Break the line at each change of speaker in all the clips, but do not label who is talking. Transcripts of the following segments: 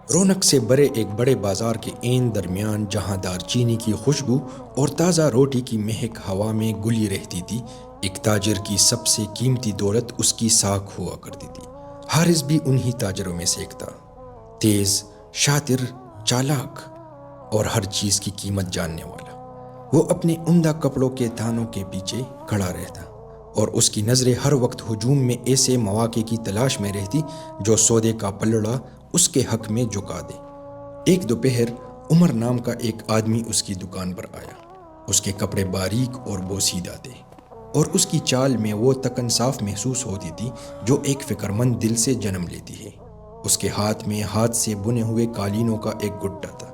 رونق سے بھرے ایک بڑے بازار کے عین درمیان جہاں دار چینی کی خوشبو اور تازہ روٹی کی مہک ہوا میں گلی رہتی تھی، ایک تاجر کی سب سے قیمتی دولت اس کی ساکھ ہوا کرتی تھی۔ حارث بھی انہی تاجروں میں سے ایک تھا، تیز، شاطر، چالاک اور ہر چیز کی قیمت جاننے والا۔ وہ اپنے عمدہ کپڑوں کے تھانوں کے پیچھے کھڑا رہتا اور اس کی نظریں ہر وقت ہجوم میں ایسے مواقع کی تلاش میں رہتی جو سودے کا پلڑا اس کے حق میں جھکا دے۔ ایک دوپہر عمر نام کا ایک آدمی اس کی دکان پر آیا۔ اس کے کپڑے باریک اور بوسیدہ تھے اور اس کی چال میں وہ تکن صاف محسوس ہوتی تھی جو ایک فکرمند دل سے جنم لیتی ہے۔ اس کے ہاتھ میں ہاتھ سے بنے ہوئے قالینوں کا ایک گٹا تھا۔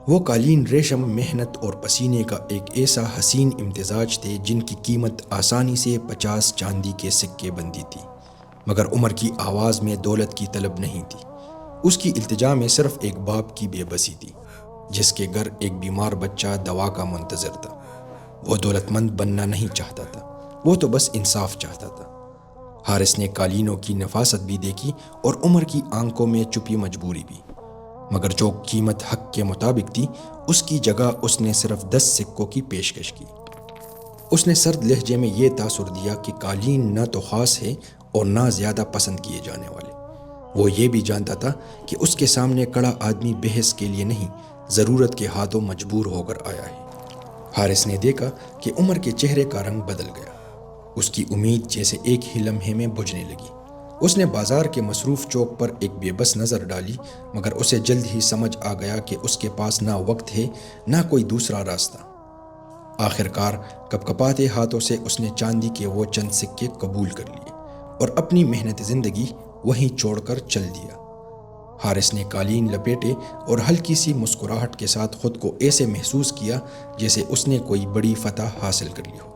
وہ قالین ریشم، محنت اور پسینے کا ایک ایسا حسین امتزاج تھے جن کی قیمت آسانی سے 50 چاندی کے سکے بنتی تھی۔ مگر عمر کی آواز میں دولت کی طلب نہیں تھی، اس کی التجا میں صرف ایک باپ کی بے بسی تھی جس کے گھر ایک بیمار بچہ دوا کا منتظر تھا۔ وہ دولت مند بننا نہیں چاہتا تھا، وہ تو بس انصاف چاہتا تھا۔ حارث نے قالینوں کی نفاست بھی دیکھی اور عمر کی آنکھوں میں چھپی مجبوری بھی، مگر جو قیمت حق کے مطابق تھی اس کی جگہ اس نے صرف 10 سکوں کی پیشکش کی۔ اس نے سرد لہجے میں یہ تاثر دیا کہ قالین نہ تو خاص ہے اور نہ زیادہ پسند کیے جانے والے۔ وہ یہ بھی جانتا تھا کہ اس کے سامنے کڑا آدمی بحث کے لیے نہیں، ضرورت کے ہاتھوں مجبور ہو کر آیا ہے۔ حارث نے دیکھا کہ عمر کے چہرے کا رنگ بدل گیا، اس کی امید جیسے ایک ہی لمحے میں بجھنے لگی۔ اس نے بازار کے مصروف چوک پر ایک بے بس نظر ڈالی، مگر اسے جلد ہی سمجھ آ گیا کہ اس کے پاس نہ وقت ہے نہ کوئی دوسرا راستہ۔ آخر کار کپکپاتے ہاتھوں سے اس نے چاندی کے وہ چند سکے قبول کر لیے اور اپنی محنت زندگی وہیں چھوڑ کر چل دیا۔ حارث نے قالین لپیٹے اور ہلکی سی مسکراہٹ کے ساتھ خود کو ایسے محسوس کیا جیسے اس نے کوئی بڑی فتح حاصل کر لی ہو۔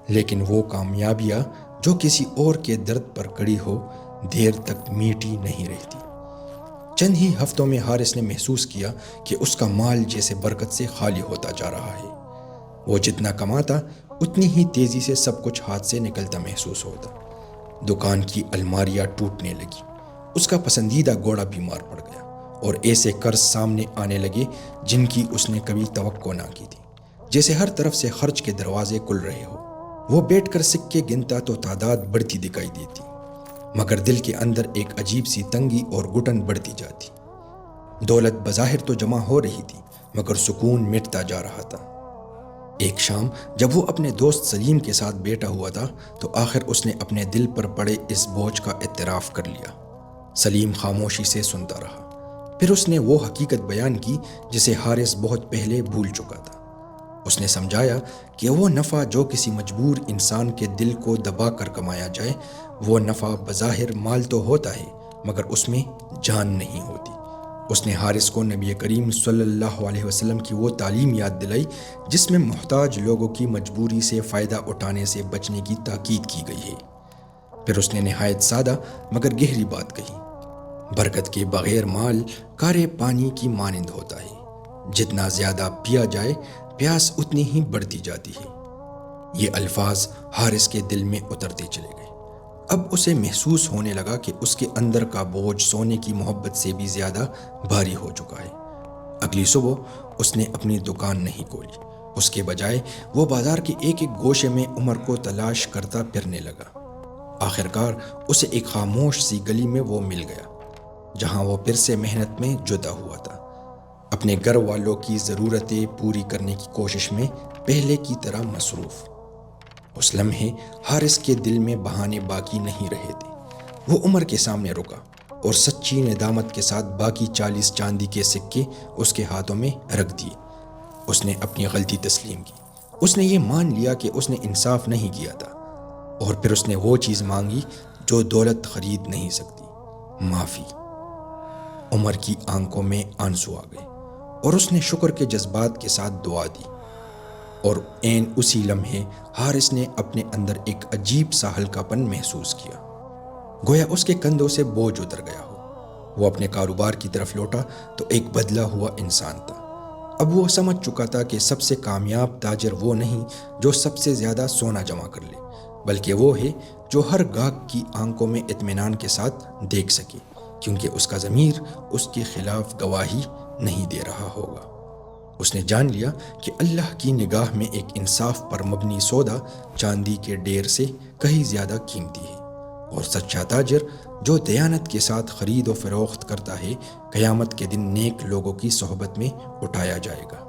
لیکن وہ کامیابیاں جو کسی اور کے درد پر کڑی ہو دیر تک میٹھی نہیں رہتی۔ چند ہی ہفتوں میں حارث نے محسوس کیا کہ اس کا مال جیسے برکت سے خالی ہوتا جا رہا ہے۔ وہ جتنا کماتا اتنی ہی تیزی سے سب کچھ ہاتھ سے نکلتا محسوس ہوتا۔ دکان کی الماریاں ٹوٹنے لگی، اس کا پسندیدہ گھوڑا بیمار پڑ گیا اور ایسے قرض سامنے آنے لگے جن کی اس نے کبھی توقع نہ کی تھی، جیسے ہر طرف سے خرچ کے دروازے کھل رہے ہو۔ وہ بیٹھ کر سکے گنتا تو تعداد بڑھتی دکھائی دیتی، مگر دل کے اندر ایک عجیب سی تنگی اور گھٹن بڑھتی جاتی۔ دولت بظاہر تو جمع ہو رہی تھی مگر سکون مٹتا جا رہا تھا۔ ایک شام جب وہ اپنے دوست سلیم کے ساتھ بیٹھا ہوا تھا تو آخر اس نے اپنے دل پر پڑے اس بوجھ کا اعتراف کر لیا۔ سلیم خاموشی سے سنتا رہا، پھر اس نے وہ حقیقت بیان کی جسے حارث بہت پہلے بھول چکا تھا۔ اس نے سمجھایا کہ وہ نفع جو کسی مجبور انسان کے دل کو دبا کر کمایا جائے، وہ نفع بظاہر مال تو ہوتا ہے مگر اس میں جان نہیں ہوتی۔ اس نے حارث کو نبی کریم صلی اللہ علیہ وسلم کی وہ تعلیم یاد دلائی جس میں محتاج لوگوں کی مجبوری سے فائدہ اٹھانے سے بچنے کی تاکید کی گئی ہے۔ پھر اس نے نہایت سادہ مگر گہری بات کہی، برکت کے بغیر مال کارے پانی کی مانند ہوتا ہے، جتنا زیادہ پیا جائے پیاس اتنی ہی بڑھتی جاتی ہے۔ یہ الفاظ حارث کے دل میں اترتے چلے گئے۔ اب اسے محسوس ہونے لگا کہ اس کے اندر کا بوجھ سونے کی محبت سے بھی زیادہ بھاری ہو چکا ہے۔ اگلی صبح اس نے اپنی دکان نہیں کھولی، اس کے بجائے وہ بازار کے ایک ایک گوشے میں عمر کو تلاش کرتا پھرنے لگا۔ آخر کار اسے ایک خاموش سی گلی میں وہ مل گیا جہاں وہ پھر سے محنت میں جتا ہوا تھا، اپنے گھر والوں کی ضرورتیں پوری کرنے کی کوشش میں پہلے کی طرح مصروف۔ اس لمحے حارث کے دل میں بہانے باقی نہیں رہے تھے۔ وہ عمر کے سامنے رکا اور سچی ندامت کے ساتھ باقی 40 چاندی کے سکے اس کے ہاتھوں میں رکھ دیے۔ اس نے اپنی غلطی تسلیم کی، اس نے یہ مان لیا کہ اس نے انصاف نہیں کیا تھا، اور پھر اس نے وہ چیز مانگی جو دولت خرید نہیں سکتی، معافی۔ عمر کی آنکھوں میں آنسو آ گئے اور اس نے شکر کے جذبات کے ساتھ دعا دی، اور عین اسی لمحے حارث نے اپنے اندر ایک عجیب سا ہلکا پن محسوس کیا، گویا اس کے کندھوں سے بوجھ اتر گیا ہو۔ وہ اپنے کاروبار کی طرف لوٹا تو ایک بدلا ہوا انسان تھا۔ اب وہ سمجھ چکا تھا کہ سب سے کامیاب تاجر وہ نہیں جو سب سے زیادہ سونا جمع کر لے، بلکہ وہ ہے جو ہر گاہک کی آنکھوں میں اطمینان کے ساتھ دیکھ سکے کیونکہ اس کا ضمیر اس کے خلاف گواہی نہیں دے رہا ہوگا۔ اس نے جان لیا کہ اللہ کی نگاہ میں ایک انصاف پر مبنی سودا چاندی کے ڈھیر سے کہیں زیادہ قیمتی ہے، اور سچا تاجر جو دیانت کے ساتھ خرید و فروخت کرتا ہے، قیامت کے دن نیک لوگوں کی صحبت میں اٹھایا جائے گا۔